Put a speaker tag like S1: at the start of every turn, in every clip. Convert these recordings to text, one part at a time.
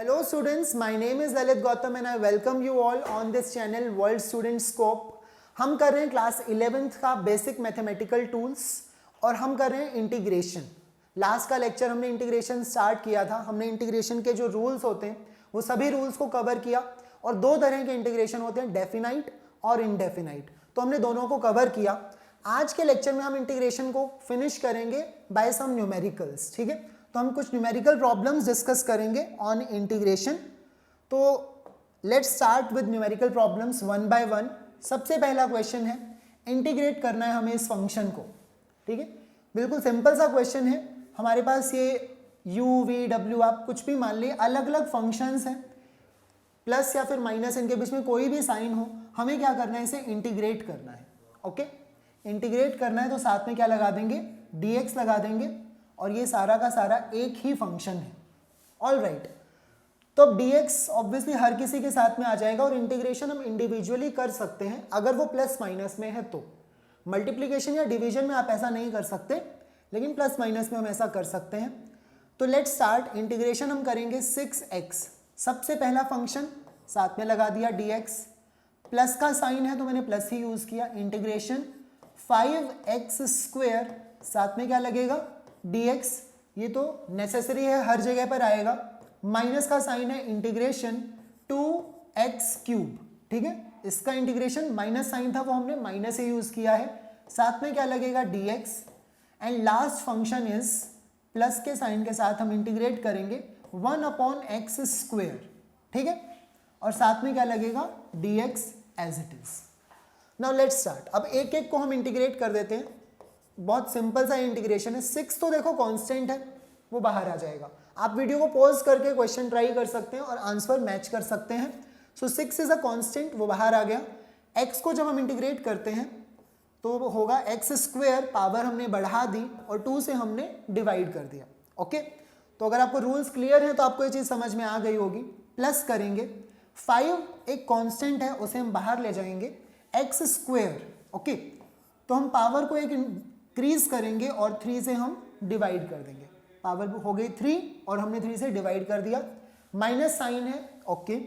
S1: Hello students, my name is Lalit Gautam and I welcome you all on this channel World Student Scope. हम कर रहे हैं class 11th का basic mathematical tools और हम कर रहे हैं इंटीग्रेशन. लास्ट का लेक्चर हमने इंटीग्रेशन स्टार्ट किया था. हमने इंटीग्रेशन के जो रूल्स होते हैं वो सभी रूल्स को कवर किया और दो तरह के इंटीग्रेशन होते हैं, डेफिनाइट और इनडेफिनाइट. तो हमने दोनों को कवर किया. आज के लेक्चर में हम इंटीग्रेशन को फिनिश करेंगे बाय सम न्यूमेरिकल्स. ठीक है, तो हम कुछ न्यूमेरिकल प्रॉब्लम्स डिस्कस करेंगे ऑन इंटीग्रेशन. तो let's start with numerical problems one by one. सबसे पहला क्वेश्चन है, इंटीग्रेट करना है हमें इस फंक्शन को. ठीक है, बिल्कुल सिंपल सा क्वेश्चन है. हमारे पास ये u v w आप कुछ भी मान लिए, अलग अलग फंक्शंस हैं, प्लस या फिर माइनस, इनके बीच में कोई भी साइन हो, हमें क्या करना है, इसे इंटीग्रेट करना है. ओके, इंटीग्रेट करना है तो साथ में क्या लगा देंगे, dx लगा देंगे और ये सारा का सारा एक ही फंक्शन है. ऑल राइट, तो अब dx ऑब्वियसली हर किसी के साथ में आ जाएगा और इंटीग्रेशन हम इंडिविजुअली कर सकते हैं अगर वो प्लस माइनस में है तो. मल्टीप्लिकेशन या डिवीजन में आप ऐसा नहीं कर सकते, लेकिन प्लस माइनस में हम ऐसा कर सकते हैं. तो लेट्स स्टार्ट. इंटीग्रेशन हम करेंगे 6x, सबसे पहला फंक्शन साथ में लगा दिया dx, प्लस का साइन है तो मैंने प्लस ही यूज किया. इंटीग्रेशन 5x स्क्वायर, साथ में क्या लगेगा, dx, ये तो नेसेसरी है, हर जगह पर आएगा. माइनस का साइन है, इंटीग्रेशन 2x क्यूब. ठीक है, इसका इंटीग्रेशन माइनस साइन था वो हमने माइनस ही यूज किया है. साथ में क्या लगेगा, dx. And last function is plus के साइन के साथ हम इंटीग्रेट करेंगे 1/x स्क्वायर. ठीक है, और साथ में क्या लगेगा, dx as it is. Now let's start. अब एक एक को हम इंटीग्रेट कर देते हैं. बहुत सिंपल सा इंटीग्रेशन है. 6 तो देखो कांस्टेंट है, वो बाहर आ जाएगा. आप वीडियो को पॉज करके क्वेश्चन ट्राई कर सकते हैं और आंसर मैच कर सकते हैं. सो 6 इज अ कांस्टेंट, वो बाहर आ गया. x को जब हम इंटीग्रेट करते हैं तो वो होगा x स्क्वायर, पावर हमने बढ़ा दी और 2 से हमने डिवाइड कर दिया. ओके, तो अगर आपको रूल्स क्लियर है तो आपको ये चीज़ समझ में आ गई होगी. प्लस करेंगे 5, एक कांस्टेंट है उसे हम बाहर ले जाएंगे, x स्क्वायर. ओके, तो हम पावर को एक इंक्रीज करेंगे और 3 से हम डिवाइड कर देंगे. पावर हो गई 3 और हमने 3 से डिवाइड कर दिया. माइनस साइन है. Okay,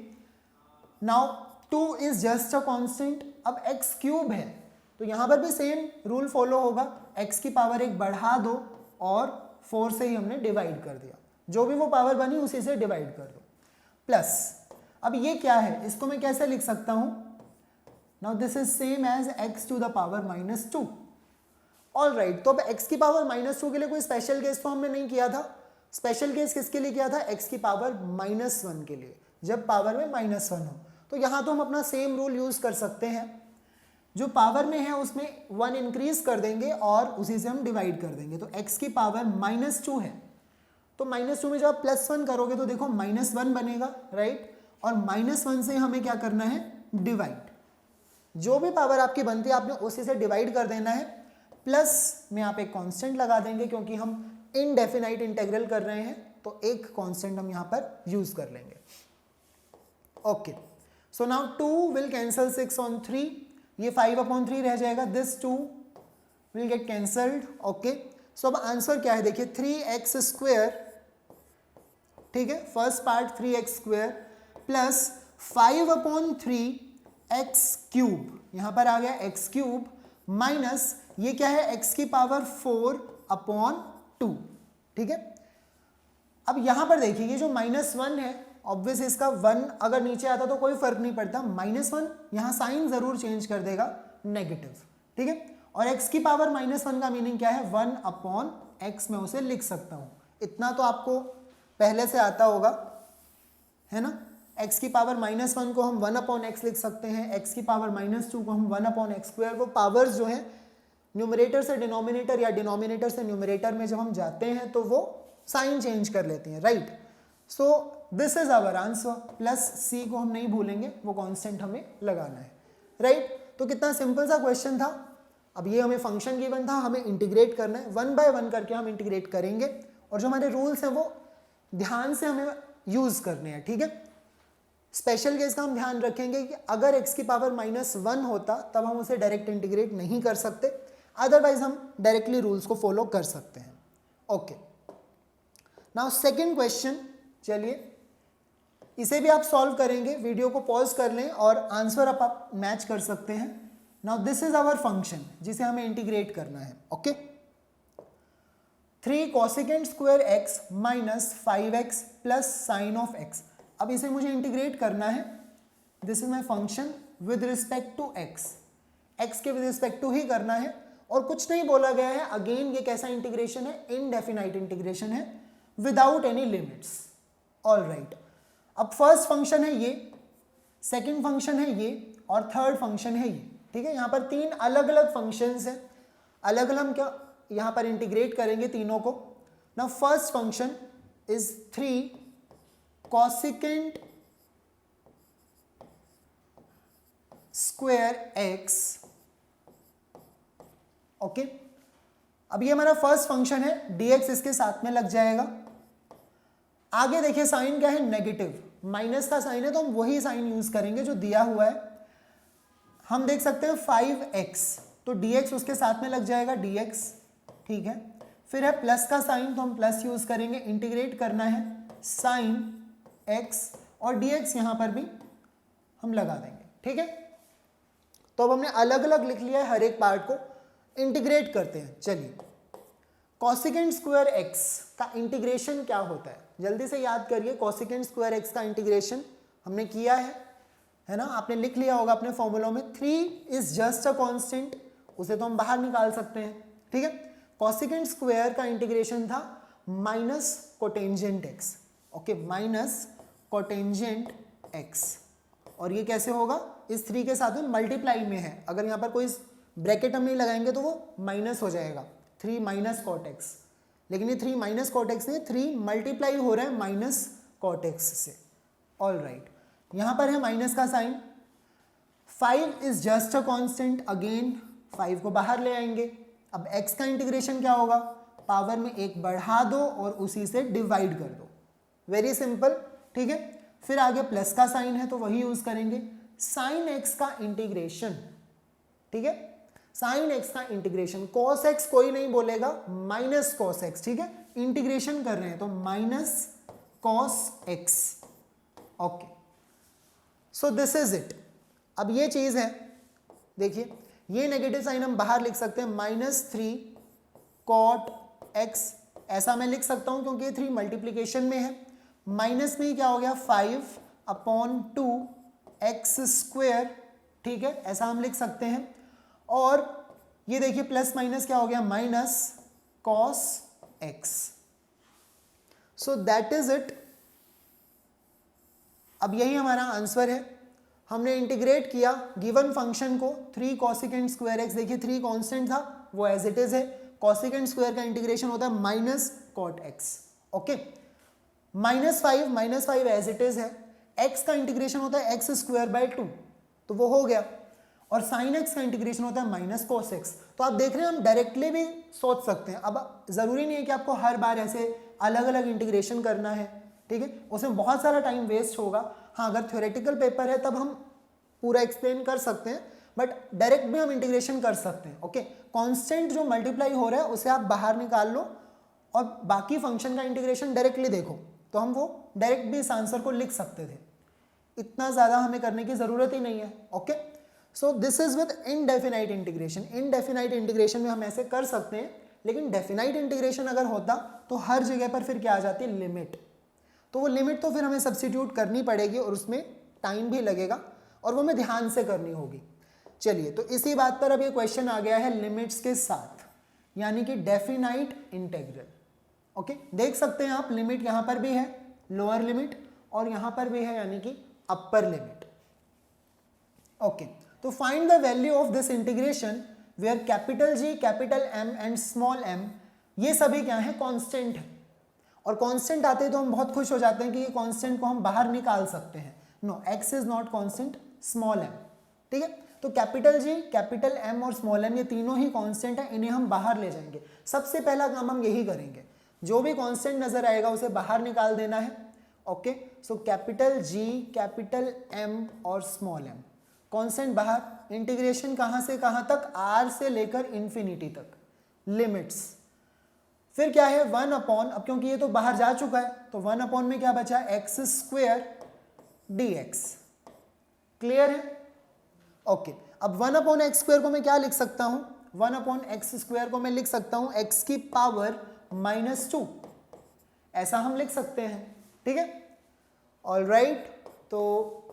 S1: now 2 is just a constant. अब x क्यूब है तो यहां पर भी सेम रूल फॉलो होगा, x की पावर एक बढ़ा दो और 4 से ही हमने डिवाइड कर दिया. जो भी वो पावर बनी उसी से डिवाइड कर दो. प्लस, अब ये क्या है, इसको मैं कैसे लिख सकता हूं, now this is same as x to the power -2. All right, तो अब x की पावर -2 के लिए कोई स्पेशल केस तो हमने नहीं किया था. स्पेशल केस किसके लिए किया था, x की पावर -1 के लिए, जब पावर में -1 हो. तो यहां तो हम अपना सेम रूल यूज कर सकते हैं, जो पावर में है उसमें 1 इंक्रीज कर देंगे और उसी से हम डिवाइड कर देंगे. तो x की पावर -2 है तो -2 में जब आप +1 करोगे तो देखो -1 बनेगा, राइट. और -1 से हमें क्या करना है, डिवाइड. जो भी पावर आपकी बनती है आपने उसी से डिवाइड कर देना है. प्लस में आप एक कांस्टेंट लगा देंगे क्योंकि हम इनडेफिनाइट इंटीग्रल कर रहे हैं तो एक कांस्टेंट हम यहां पर यूज कर लेंगे. Okay, so now 2 will cancel 6 on 3, ये 5/3 रह जाएगा. This 2 will get cancelled. Okay, so अब आंसर क्या है, देखिए 3x स्क्वायर. ठीक है, first part 3x square plus 5/3x cube, यहां पर आ गया x क्यूब, माइनस ये क्या है, x की पावर 4/2. ठीक है, अब यहां पर देखिए ये जो -1 है, ऑब्वियस इसका 1 अगर नीचे आता तो कोई फर्क नहीं पड़ता. -1 यहां साइन जरूर चेंज कर देगा, नेगेटिव. ठीक है, और x की पावर -1 का मीनिंग क्या है, 1/x में उसे लिख सकता हूं. इतना तो आपको पहले से आता होगा, है ना. x की पावर -1 को हम 1/x लिख सकते हैं, x की पावर -2 को हम 1/x स्क्वायर. वो पावर्स जो है न्यूमरेटर से डिनोमिनेटर या डिनोमिनेटर से न्यूमरेटर में जब हम जाते हैं तो वो साइन चेंज कर लेती हैं, right. So this is our answer. Plus c को हम नहीं भूलेंगे, वो कांस्टेंट हमें लगाना है, राइट. तो कितना सिंपल सा क्वेश्चन था. अब ये हमें फंक्शन गिवन था, हमें इंटीग्रेट करना है. 1 बाय 1 करके हम इंटीग्रेट करेंगे और जो हमारे रूल्स हैं वो ध्यान से हमें यूज करने हैं. ठीक है, स्पेशल केस का हम ध्यान रखेंगे कि अगर x की पावर -1 होता तब हम उसे डायरेक्ट इंटीग्रेट नहीं कर सकते, अदरवाइज हम डायरेक्टली रूल्स को फॉलो कर सकते हैं. Okay, now second question. चलिए इसे भी आप सॉल्व करेंगे, वीडियो को पॉज कर लें और आंसर आप मैच कर सकते हैं। Now this is our function जिसे हमें इंटीग्रेट करना है। Okay, 3 cosecant square x minus 5x plus sine of x। अब इसे मुझे इंटीग्रेट करना है। This is my function with respect to x, x के विद रिस्पेक्ट टू ही करना है और कुछ नहीं बोला गया है। अगेन ये कैसा इंटीग्रेशन है, इनडेफिनाइट इंटीग्रेशन है without any limits. All right, अब फर्स्ट फंक्शन है ये, सेकंड फंक्शन है ये और थर्ड फंक्शन है ये। ठीक है, यहाँ पर 3 अलग अलग फंक्शंस हैं, अलग अलग हम क्या यहाँ पर इंटीग्रेट करेंगे तीनों को। Now first function is 3 cosecant square x. Okay, अब ये हमारा फर्स्ट फंक्शन है, dx इसके साथ में लग जाएगा। आगे देखिए साइन क्या है, नेगेटिव, माइनस का साइन है तो हम वही साइन यूज करेंगे जो दिया हुआ है। हम देख सकते हैं 5x, तो dx उसके साथ में लग जाएगा dx। ठीक है, फिर है प्लस का साइन तो हम प्लस यूज करेंगे, इंटीग्रेट करना है साइन x और dx यहां पर भी हम लगा देंगे। ठीक है, तो अब हमने अलग अलग लिख लिया है, हर एक पार्ट को इंटीग्रेट करते हैं। चलिए, कोसेकेंट स्क्वायर x का इंटीग्रेशन क्या होता है, जल्दी से याद करिए। कोसेकेंट स्क्वायर x का इंटीग्रेशन हमने किया है ना, आपने लिख लिया होगा अपने फॉर्मूला में। 3 इज जस्ट अ कांस्टेंट, उसे तो हम बाहर निकाल सकते हैं। ठीक है, कोसेकेंट स्क्वायर का इंटीग्रेशन था minus cotangent x। Okay, minus cotangent x, और ये कैसे होगा, इस 3 के साथ में मल्टीप्लाई में है। अगर यहाँ पर कोई ब्रैकेट हम नहीं लगाएंगे तो वो माइनस हो जाएगा, 3 माइनस कॉट एक्स, लेकिन ये 3 माइनस कॉट एक्स नहीं, 3 मल्टीप्लाई हो रहा है माइनस कॉट एक्स से। ऑल राइट, यहाँ पर है माइनस का sine. 5 is just a constant, again 5 को बाहर ले आएंगे। अब x का इंटीग्रेशन क्या होगा, पावर में 1 बढ़ा दो और उसी से डिवाइड कर दो, वेरी सिंपल। ठीक है, फिर आगे प्लस का साइन है तो वही यूज करेंगे, साइन x का इंटीग्रेशन। ठीक है, साइन x का इंटीग्रेशन, cos x कोई नहीं बोलेगा, माइनस cos x। ठीक है, इंटीग्रेशन कर रहे हैं तो minus cos x। Okay, so this is it. अब ये चीज है, देखिए ये नेगेटिव साइन हम बाहर लिख सकते हैं, -3 cot x, ऐसा मैं लिख सकता हूं क्योंकि ये 3 मल्टीप्लीकेशन में है। माइनस में क्या हो गया, 5/2 x स्क्वायर। ठीक है, ऐसा हम लिख सकते हैं। और ये देखिए प्लस माइनस क्या हो गया, minus cos x। So that is it. अब यही हमारा आंसर है। हमने इंटीग्रेट किया गिवन फंक्शन को, 3 कोसेकेंट स्क्वायर एक्स। देखिए 3 कांस्टेंट था, वो एज इट इज है। कोसेकेंट स्क्वायर का इंटीग्रेशन होता है minus cot x. Okay, -5 as it is है। एक्स का इंटीग्रेशन होता है एक्स स्क्वायर बाय 2, तो वो हो गया। और साइन एक्स का इंटीग्रेशन होता है माइनस कोस एक्स। तो आप देख रहे हैं हम डायरेक्टली भी सोच सकते हैं। अब जरूरी नहीं है कि आपको हर बार ऐसे अलग अलग इंटीग्रेशन करना है। ठीक है, उसमें बहुत सारा टाइम वेस्ट होगा। हाँ, अगर थ्योरेटिकल पेपर है तब हम पूरा एक्सप्लेन कर सकते हैं, बट डायरेक्ट भी हम इंटीग्रेशन कर सकते हैं। ओके, कांस्टेंट जो मल्टीप्लाई हो रहा है उसे आप बाहर निकाल लो और बाकी फंक्शन का इंटीग्रेशन डायरेक्टली देखो, तो हम वो डायरेक्ट भी इस आंसर को लिख सकते थे। इतना ज़्यादा हमें करने की ज़रूरत ही नहीं है। Okay, so this is with indefinite integration. Indefinite integration में हम ऐसे कर सकते हैं, लेकिन डेफिनाइट इंटीग्रेशन अगर होता तो हर जगह पर फिर क्या आ जाती, लिमिट। तो वो लिमिट तो फिर हमें सब्स्टिट्यूट करनी पड़ेगी और उसमें टाइम भी लगेगा और वो हमें ध्यान से करनी होगी। चलिए, तो इसी बात पर अब ये क्वेश्चन आ गया है लिमिट्स के साथ, यानी कि डेफिनाइट इंटीग्रल। ओके, देख सकते हैं आप लिमिट यहाँ पर भी है, लोअर लिमिट, और यहाँ पर भी है यानी कि अपर लिमिट। ओके, तो find the value of this integration where capital G, capital M and small m ये सभी क्या है, कांस्टेंट है। और कांस्टेंट आते हैं तो हम बहुत खुश हो जाते हैं कि ये कांस्टेंट को हम बाहर निकाल सकते हैं। No, x is not constant, small m। ठीक है, तो कैपिटल G, कैपिटल M और स्मॉल m ये तीनों ही कांस्टेंट है, इन्हें हम बाहर ले जाएंगे। सबसे पहला काम हम यही करेंगे, जो भी कांस्टेंट नजर आएगा उसे बाहर निकाल देना है। Okay, so capital G, capital M और स्मॉल m कांस्टेंट बाहर। इंटीग्रेशन कहां से कहां तक, r से लेकर इंफिनिटी तक, लिमिट्स। फिर क्या है 1 अपॉन, अब क्योंकि ये तो बाहर जा चुका है तो 1 अपॉन में क्या बचा, एक्स स्क्वेयर dx। क्लियर है? ओके, अब 1/x² को मैं क्या लिख सकता हूं? 1/x² को मैं लिख सकता हूं x की पावर -2, ऐसा हम लिख सकते हैं। ठीक है, ऑल राइट। तो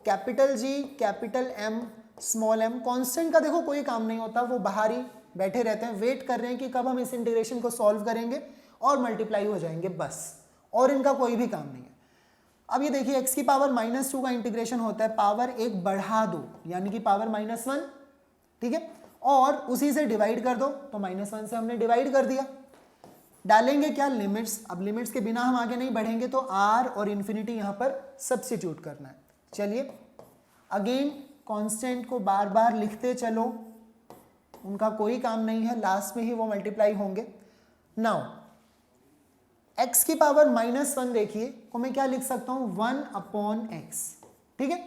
S1: capital G capital M small m, constant का देखो कोई काम नहीं होता, वो बाहर ही बैठे रहते हैं, वेट कर रहे हैं कि कब हम इस इंटीग्रेशन को सॉल्व करेंगे और मल्टीप्लाई हो जाएंगे बस, और इनका कोई भी काम नहीं है। अब ये देखिए x की पावर -2 का इंटीग्रेशन होता है पावर 1 बढ़ा दो, यानी कि पावर -1, ठीक है, और उसी से डिवाइड कर दो, तो -1 से हमने डिवाइड कर दिया। डालेंगे क्या? लिमिट्स। अब लिमिट्स के बिना हम आगे नहीं बढ़ेंगे, तो r और इन्फिनिटी यहां पर सब्स्टिट्यूट करना है। चलिए अगेन कांस्टेंट को बार बार लिखते चलो, उनका कोई काम नहीं है, लास्ट में ही वो मल्टीप्लाई होंगे। नाउ x की पावर -1 देखिए को मैं क्या लिख सकता हूं? 1/x। ठीक है,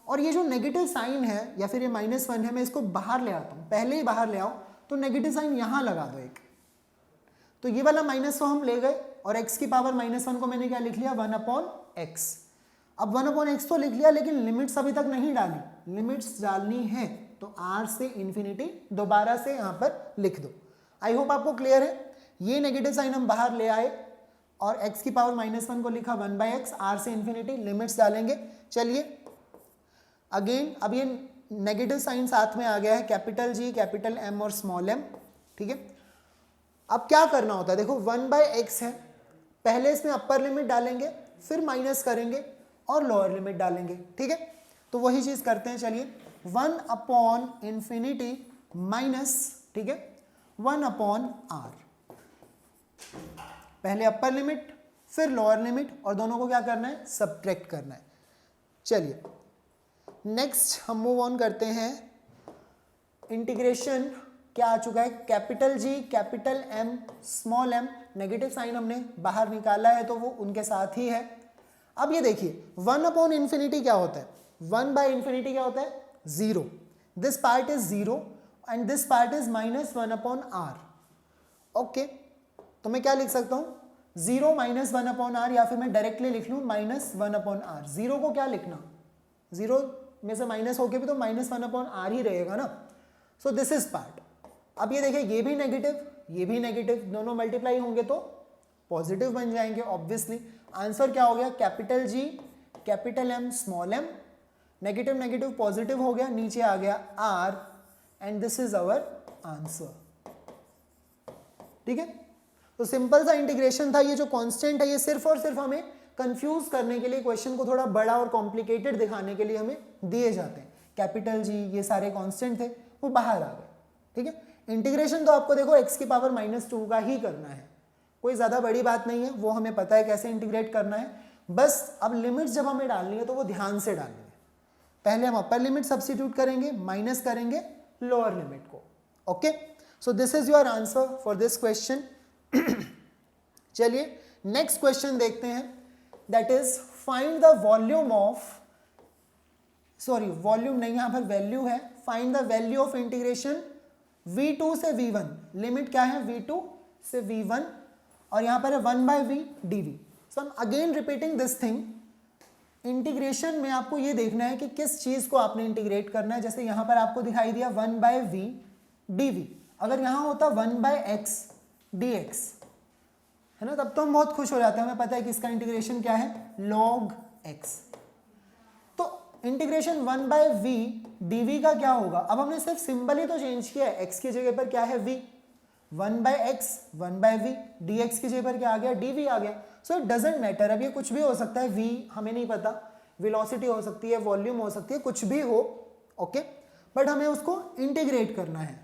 S1: और ये जो नेगेटिव साइन है या फिर ये -1 है, मैं इसको बाहर ले आता हूं, पहले ही बाहर ले आओ, तो नेगेटिव साइन यहां लगा दो एक, तो ये वाला माइनस को हम ले गए, और x की पावर -1 को मैंने क्या लिख लिया? 1/x। अब 1/x तो लिख लिया, लेकिन लिमिट्स अभी तक नहीं डाली, लिमिट्स डालनी है, तो r से इन्फिनिटी दोबारा से यहां पर लिख दो। आई होप आपको क्लियर है। ये नेगेटिव साइन हम बाहर ले आए और x की पावर -1 को लिखा 1/x, r से इन्फिनिटी, लिमिट्स डालेंगे। चलिए अगेन अब ये नेगेटिव साइन साथ में आ गया है, कैपिटल G कैपिटल M और स्मॉल m। ठीक है, अब क्या करना होता है? देखो 1/x है, पहले इसमें अपर लिमिट डालेंगे, फिर माइनस करेंगे और लोअर लिमिट डालेंगे। ठीक है, तो वही चीज करते हैं। चलिए 1/∞ माइनस, ठीक है, 1/r, पहले अपर लिमिट फिर लोअर लिमिट, और दोनों को क्या करना है? सब्ट्रैक्ट करना है। चलिए नेक्स्ट हम मूव ऑन करते हैं। इंटीग्रेशन क्या आ चुका है? Capital G capital M small m, negative sine हमने बाहर निकाला है तो वो उनके साथ ही है। अब ये देखिए 1/∞ क्या होता है? 1/∞ क्या होता है? 0। This part is 0 and this part is -1/r। Okay, तो मैं क्या लिख सकता हूं? 0 -1/r, या फिर मैं डायरेक्टली लिख लूं -1/r। 0 को क्या लिखना? 0 में से माइनस होके भी तो -1/r ही रहेगा ना। सो दिस इज पार्ट। अब ये देखिए ये भी नेगेटिव, दोनों मल्टीप्लाई होंगे तो पॉजिटिव बन जाएंगे ऑब्वियसली। आंसर क्या हो गया? Capital G capital M small m, negative negative positive हो गया, नीचे आ गया r, and this is our answer. ठीक है, तो सिंपल सा इंटीग्रेशन था। ये जो कांस्टेंट है ये सिर्फ और सिर्फ हमें कंफ्यूज करने के लिए, क्वेश्चन को थोड़ा बड़ा और कॉम्प्लिकेटेड दिखाने के लिए हमें दिए जाते हैं। कैपिटल G ये सारे कांस्टेंट थे, वो बाहर आ गए। ठीक है, इंटीग्रेशन तो आपको देखो x की पावर -2 का ही करना है, कोई ज़्यादा बड़ी बात नहीं है, वो हमें पता है कैसे इंटीग्रेट करना है। बस अब लिमिट्स जब हमें डालनी है तो वो ध्यान से डालनी है। पहले हम अपर लिमिट सब्स्टिट्यूट करेंगे, माइनस करेंगे लोअर लिमिट को। Okay, so this is your answer for this question. चलिए नेक्स्ट क्वेश्चन देखते हैं, that is find the volume of, sorry volume नहीं, यहां पर वैल्यू है। Find the value of integration v2 से v1। लिमिट क्या है? v2 से v1, और यहां पर है 1/v dv। So I am again repeating this thing. Integration में आपको ये देखना है कि किस चीज को आपने इंटीग्रेट करना है। जैसे यहां पर आपको दिखाई दिया 1/v dv, अगर यहां होता 1/x dx, है ना, तब तो हम बहुत खुश हो जाते हैं, हमें पता है कि इसका इंटीग्रेशन क्या है? log x। तो इंटीग्रेशन 1/v dv का क्या होगा? अब हमने सिर्फ सिंबल ही तो चेंज किया है, x की जगह पर क्या है? v, 1/x 1/v, dx की जगह पर क्या आ गया? dv आ गया। सो इट डजेंट मैटर, अब ये कुछ भी हो सकता है, v हमें नहीं पता, वेलोसिटी हो सकती है, वॉल्यूम हो सकती है, कुछ भी हो। ओके, बट हमें उसको इंटीग्रेट करना है।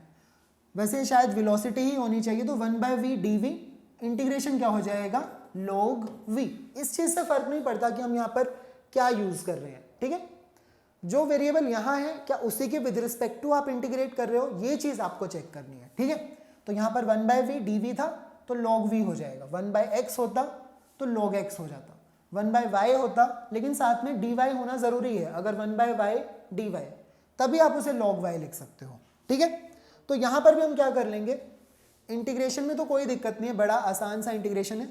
S1: वैसे शायद वेलोसिटी ही होनी चाहिए, तो 1/v dv इंटीग्रेशन क्या हो जाएगा? log v। इस चीज से फर्क नहीं पड़ता कि हम यहाँ पर क्या यूज कर रहे हैं। ठीक है, जो वेरिएबल यहाँ है क्या उसी के विद रिस्पेक्ट टू आप इंटीग्रेट कर रहे हो, ये चीज आपको चेक करनी है। ठीक है, तो यहाँ पर 1/v dv था तो log v हो जाएगा, 1/x होता तो log x हो जाता, 1/y होता, लेकिन साथ में dy होना जरूरी है। अगर 1/y dy तभी आप उसे log y लिख सकते हो। ठीक है, तो यहाँ पर भी हम क्या कर लेंगे, इंटीग्रेशन में तो कोई दिक्कत नहीं है, बड़ा आसान सा इंटीग्रेशन है।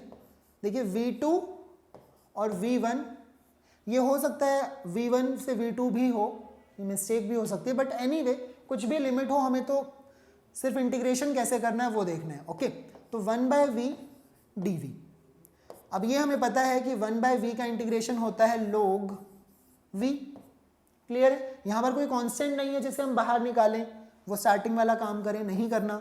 S1: देखिए v2 और v1, ये हो सकता है v1 से v2 भी हो, ये मिस्टेक भी हो सकती है, बट एनीवे कुछ भी लिमिट हो, हमें तो सिर्फ इंटीग्रेशन कैसे करना है वो देखना है। ओके, तो 1/v dv। अब ये हमें पता है कि 1/v का इंटीग्रेशन होता है log v। क्लियर है? यहाँ पर कोई कांस्टेंट नहीं है जिसे हम बाहर निकालें, वो स्टार्टिंग वाला काम करें, नहीं करना।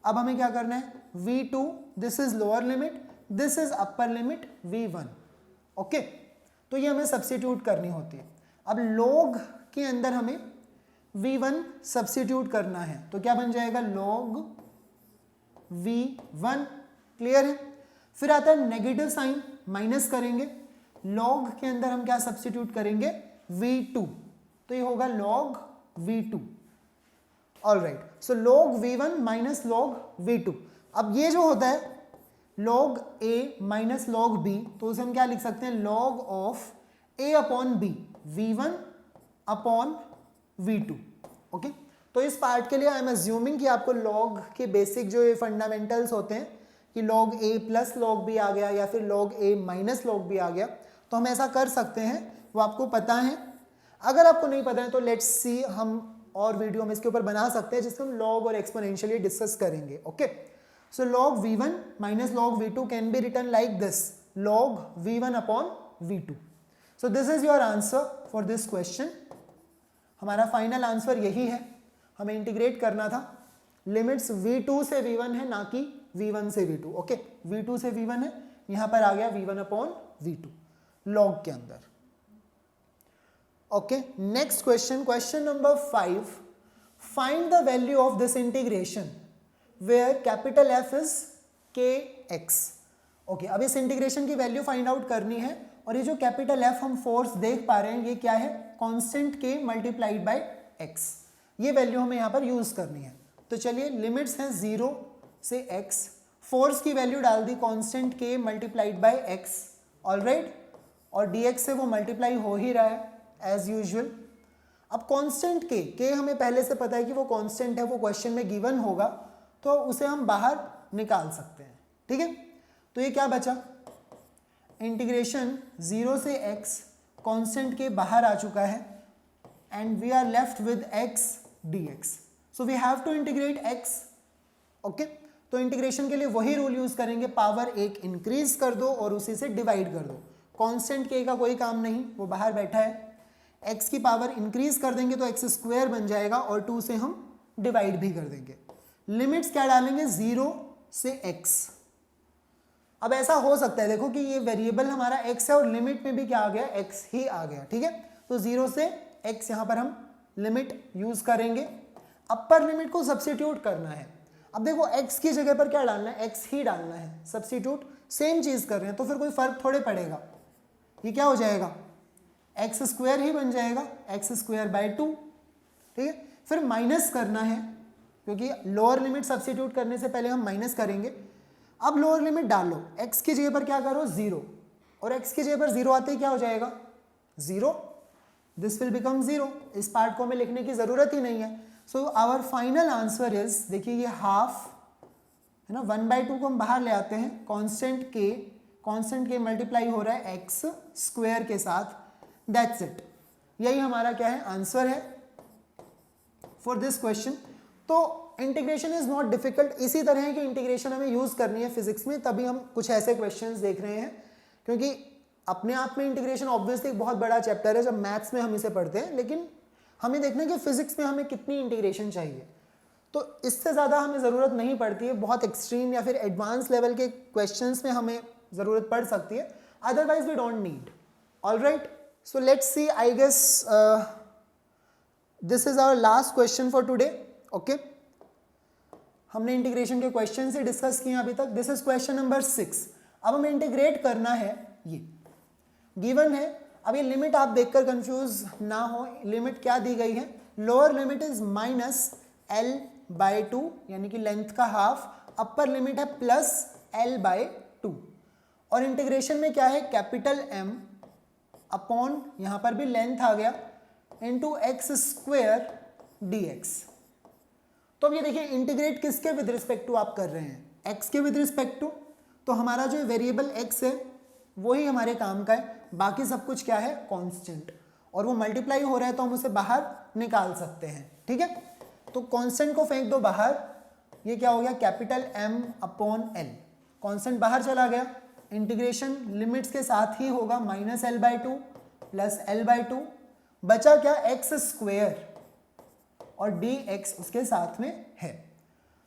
S1: अब हमें क्या करना है, v2 this is lower limit, this is upper limit v1। Okay, तो ये हमें सब्स्टिट्यूट करनी होती है। अब log के अंदर हमें v1 सब्स्टिट्यूट करना है, तो क्या बन जाएगा, log v1। क्लियर है? फिर आता है नेगेटिव साइन, माइनस करेंगे, log के अंदर हम क्या सब्स्टिट्यूट करेंगे, v2, तो ये होगा log v2। ऑल राइट, सो log v1 minus log v2। अब ये जो होता है log a minus log b, तो उसे हम क्या लिख सकते हैं, log of a upon b, v1 upon v2। Okay, तो इस पार्ट के लिए आई एम अज्यूमिंग कि आपको log के बेसिक जो ये फंडामेंटल्स होते हैं कि log a plus log b आ गया या फिर log a minus log b आ गया, तो हम ऐसा कर सकते हैं, वो आपको पता है। अगर आपको नहीं पता है तो लेट्स सी, हम और वीडियो में इसके ऊपर बना सकते हैं जिसमें हम log और एक्सपोनेंशियली डिस्कस करेंगे। Okay, so log v1 minus log v2 can be written like this, log v1 upon v2। So this is your answer for this question. हमारा फाइनल आंसर यही है, हमें इंटीग्रेट करना था। लिमिट्स v2 से v1 है, ना कि v1 से v2। ओके, v2 से v1 है, यहाँ पर आ गया v1 अपॉन v2 log के अंदर। Okay, next question, question number 5, find the value of this integration where capital F is kx। Okay, अब इस इंटीग्रेशन की वैल्यू फाइंड आउट करनी है, और ये जो कैपिटल F हम फोर्स देख पा रहे हैं ये क्या है, constant k multiplied by x। ये वैल्यू हमें यहाँ पर यूज करनी है। तो चलिए, लिमिट्स हैं 0 से x, फोर्स की वैल्यू डाल दी constant k multiplied by x। Alright, और dx से वो मल्टीप्लाई हो ही रहा है एज यूजुअल। अब कांस्टेंट k हमें पहले से पता है कि वो कांस्टेंट है, वो क्वेश्चन में गिवन होगा, तो उसे हम बाहर निकाल सकते हैं। ठीक है, तो ये क्या बचा, इंटीग्रेशन 0 से x, कांस्टेंट k बाहर आ चुका है, and we are left with x dx। So we have to integrate x। Okay, तो इंटीग्रेशन के लिए वही रूल यूज करेंगे, पावर 1 इंक्रीज कर दो और उसी से डिवाइड कर दो। कांस्टेंट k का कोई काम नहीं, वो बाहर बैठा है, x की पावर इंक्रीज कर देंगे तो x स्क्वायर बन जाएगा, और 2 से हम डिवाइड भी कर देंगे। लिमिट्स क्या डालेंगे, 0 से x। अब ऐसा हो सकता है, देखो कि ये वेरिएबल हमारा x है और लिमिट में भी क्या आ गया, x ही आ गया। ठीक है, तो 0 से x यहाँ पर हम लिमिट यूज करेंगे। अपर लिमिट को सब्स्टिट्यूट करना है। अब देखो x की जगह पर क्या डालना है, x ही डालना है, सब्स्टिट्यूट सेम चीज कर रहे हैं, तो फिर कोई फर्क थोड़े पड़ेगा। ये क्या हो जाएगा, एक्स स्क्वायर ही बन जाएगा, एक्स स्क्वायर बाय 2। ठीक है, फिर माइनस करना है, क्योंकि लोअर लिमिट सब्स्टिट्यूट करने से पहले हम माइनस करेंगे। अब लोअर लिमिट डालो, x की जगह पर क्या करो, 0, और x की जगह पर 0 आते ही क्या हो जाएगा, 0, दिस विल बिकम 0। इस पार्ट को हमें लिखने की जरूरत ही नहीं है। So our final answer is, देखिए ये हाफ है ना, 1/2 को हम बाहर ले आते हैं, कांस्टेंट k मल्टीप्लाई हो रहा है x स्क्वायर के साथ, दैट्स इट। यही हमारा क्या है, आंसर है फॉर दिस क्वेश्चन। तो इंटीग्रेशन इज नॉट डिफिकल्ट, इसी तरह की इंटीग्रेशन हमें यूज करनी है फिजिक्स में, तभी हम कुछ ऐसे क्वेश्चंस देख रहे हैं, क्योंकि अपने आप में इंटीग्रेशन ऑब्वियसली एक बहुत बड़ा चैप्टर है जब मैथ्स में हम इसे पढ़ते हैं, लेकिन हमें देखना है कि फिजिक्स में हमें कितनी इंटीग्रेशन चाहिए। तो इससे ज़्यादा हमें ज़रूरत नहीं पड़ती है, बहुत एक्सट्रीम या फिर एडवांस लेवल के क्वेश्चंस में हमें ज़रूरत पड़ सकती है, otherwise we don't need. All right, so let's see, I guess this is our last question for today. Okay, हमने इंटीग्रेशन के क्वेश्चन से डिस्कस किए अभी तक। This is question number 6। अब हमें इंटीग्रेट करना है, ये गिवन है। अब ये लिमिट आप देखकर कंफ्यूज ना हो, लिमिट क्या दी गई है, लोअर लिमिट इज -l/2 यानी कि लेंथ का हाफ, अपर लिमिट है +l/2, और इंटीग्रेशन में क्या है, कैपिटल M अपॉन यहां पर भी लेंथ आ गया इंटू x² dx। तो अब ये देखिए, इंटीग्रेट किसके विद रिस्पेक्ट टू आप कर रहे हैं, x के विद रिस्पेक्ट टू, तो हमारा जो वेरिएबल x है वही हमारे काम का है, बाकी सब कुछ क्या है, कांस्टेंट, और वो मल्टीप्लाई हो रहा है तो हम उसे बाहर निकाल सकते हैं, ठीक है। तो कांस्टेंट को फेंक दो बाहर, ये क्या हो गया, capital M upon L, constant बाहर चला गया, इंटीग्रेशन लिमिट्स के साथ ही होगा -L/2 प्लस L/2, बचा क्या, x स्क्वायर और dx उसके साथ में है।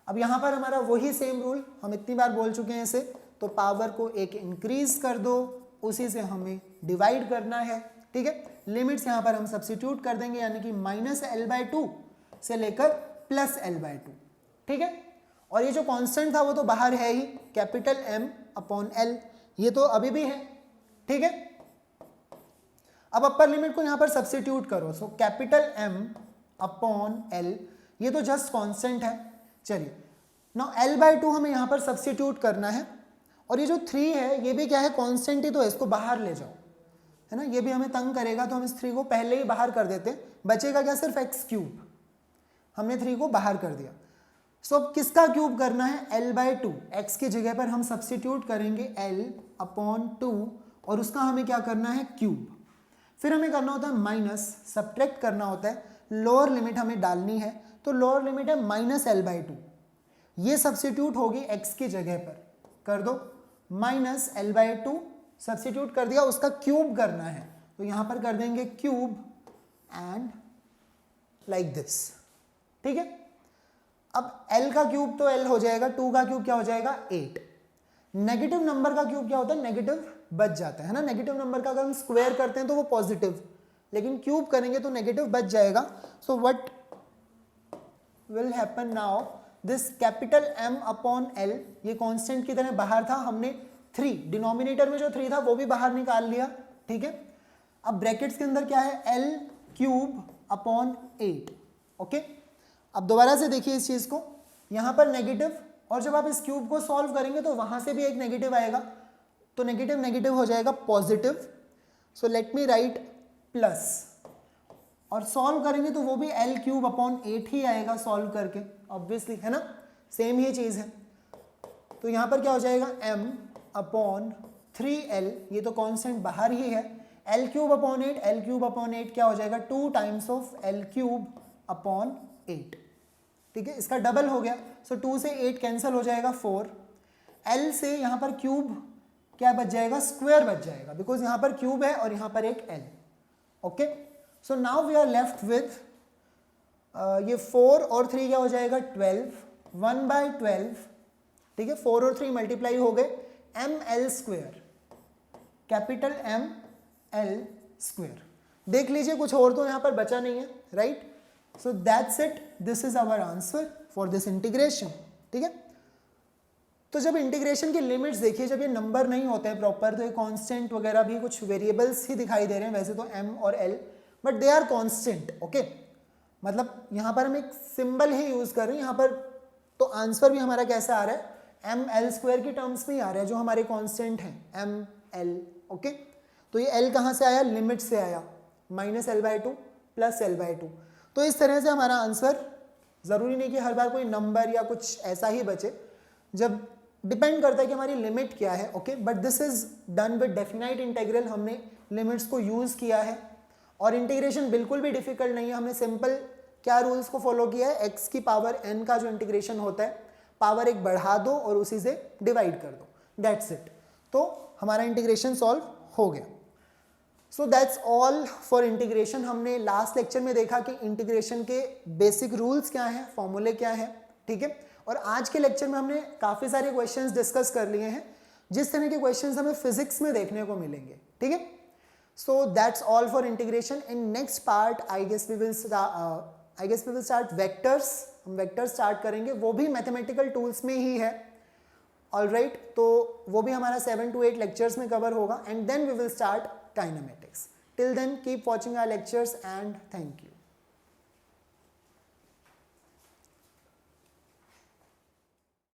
S1: अब यहां पर हमारा वही सेम रूल, हम इतनी बार बोल चुके हैं इसे, तो पावर को एक इंक्रीज कर दो, उसी से हमें डिवाइड करना है, ठीक है। लिमिट्स यहां पर हम सब्स्टिट्यूट कर देंगे, यानी कि -L/2 से लेकर प्लस L/2, ठीक है। और ये जो कांस्टेंट था वो तो बाहर है ही, कैपिटल M अपॉन L, ये तो अभी भी है, ठीक है। अब अपर लिमिट को यहां पर सब्स्टिट्यूट करो, so capital M upon L, ये तो जस्ट कांस्टेंट है। चलिए नाउ L/2 हमें यहां पर सब्स्टिट्यूट करना है, और ये जो 3 है ये भी क्या है, कांस्टेंट ही तो है, इसको बाहर ले जाओ, है ना, ये भी हमें तंग करेगा, तो हम इस 3 को पहले ही बाहर कर देते हैं, बचेगा क्या, सिर्फ x3, हमने 3 को बाहर कर दिया। सो अब किसका क्यूब करना है, L/2, x की जगह पर हम सब्स्टिट्यूट करेंगे L अपॉन 2, और उसका हमें क्या करना है, क्यूब। फिर हमें करना होता है माइनस, सब्ट्रैक्ट करना होता है, लोअर लिमिट हमें डालनी है, तो लोअर लिमिट है -L/2, ये सब्स्टिट्यूट होगी x की जगह पर, कर दो -L/2, सब्स्टिट्यूट कर दिया, उसका क्यूब करना है, तो यहां पर कर देंगे क्यूब एंड लाइक दिस, ठीक है। अब L का क्यूब तो L हो जाएगा, 2 का क्यूब क्या हो जाएगा, 8। नेगेटिव नंबर का क्यूब क्या होता है, नेगेटिव बच जाता है ना, नेगेटिव नंबर का अगर हम स्क्वायर करते हैं तो वो पॉजिटिव, लेकिन क्यूब करेंगे तो नेगेटिव बच जाएगा। So what will happen now, this capital M upon L, ये कांस्टेंट की तरह बाहर था, हमने 3 डिनोमिनेटर में जो 3 था वो भी बाहर निकाल लिया, ठीक है। अब ब्रैकेट्स के अंदर क्या है, L³ अपॉन 8, ओके। अब दोबारा से देखिए इस चीज को, यहां पर नेगेटिव, और जब आप इस क्यूब को सॉल्व करेंगे तो वहां से भी एक नेगेटिव आएगा, तो नेगेटिव नेगेटिव हो जाएगा positive. So let me right plus, और सॉल्व करेंगे तो वो भी L³ अपॉन 8 ही आएगा सॉल्व करके, ऑब्वियसली, है ना, सेम ही चीज है। तो यहां पर क्या हो जाएगा, M अपॉन 3L, ये तो कांस्टेंट बाहर ही है, L³ अपॉन 8, L³ अपॉन 8 क्या हो जाएगा, 2 टाइम्स ऑफ L³ अपॉन 8, ठीक है, इसका डबल हो गया। सो 2 से 8 कैंसिल हो जाएगा, 4, L से यहाँ पर क्यूब क्या बच जाएगा, स्क्वायर बच जाएगा, बिकॉज यहाँ पर क्यूब है और यहाँ पर एक L, okay. So now we are left with ये 4 और 3 क्या हो जाएगा, 12, 1/12, ठीक है, 4 और 3 मल्टीप्लाई हो गए, ML², कैपिटल ML²। देख लीजिए कुछ और तो यहाँ पर बचा नहीं है, right. So that's it, this is our answer for this integration, ठीक है। तो जब इंटीग्रेशन की लिमिट्स देखिए, जब ये नंबर नहीं होते हैं प्रॉपर, तो ये कांस्टेंट वगैरह भी कुछ वेरिएबल्स ही दिखाई दे रहे हैं वैसे तो M और L, but they are constant, okay. मतलब यहाँ पर हम एक सिंबल ही यूज कर रहे हैं यहाँ पर, तो आंसर भी हमारा कैसा आ रहा है, ML² की टर्म्स में ही आ रहा है, जो हमारे कांस्टेंट हैं ML, ओके। तो ये L कहाँ से आया, लिमिट से आया, -L/2 प्लस L/2। तो इस तरह से हमारा आंसर, जरूरी नहीं कि हर बार कोई नंबर या कुछ ऐसा ही बचे, जब डिपेंड करता है कि हमारी लिमिट क्या है, okay. But this is done with definite integral, हमने लिमिट्स को यूज किया है, और इंटीग्रेशन बिल्कुल भी डिफिकल्ट नहीं है, हमने सिंपल क्या रूल्स को फॉलो किया है, x की पावर n का जो इंटीग्रेशन होता है, पावर 1 बढ़ा दो और उसी से डिवाइड कर दो, दैट्स इट। तो हमारा इंटीग्रेशन सॉल्व हो गया। सो दैट्स ऑल फॉर इंटीग्रेशन। हमने लास्ट लेक्चर में देखा कि इंटीग्रेशन के बेसिक रूल्स क्या हैं, फॉर्मूले क्या हैं, ठीक है। और आज के लेक्चर में हमने काफ़ी सारे क्वेश्चंस डिस्कस कर लिए हैं, जिस तरह के क्वेश्चंस हमें फिजिक्स में देखने को मिलेंगे, ठीक है। So that's all for integration. In next part I guess we will start vectors, हम वेक्टर्स स्टार्ट करेंगे, वो भी मैथमेटिकल टूल्स में ही है, ऑलराइट। तो वो भी हमारा 7 to 8 लेक्चर्स में कवर होगा, and then we will start kinematics. Till then keep watching our lectures and thank you.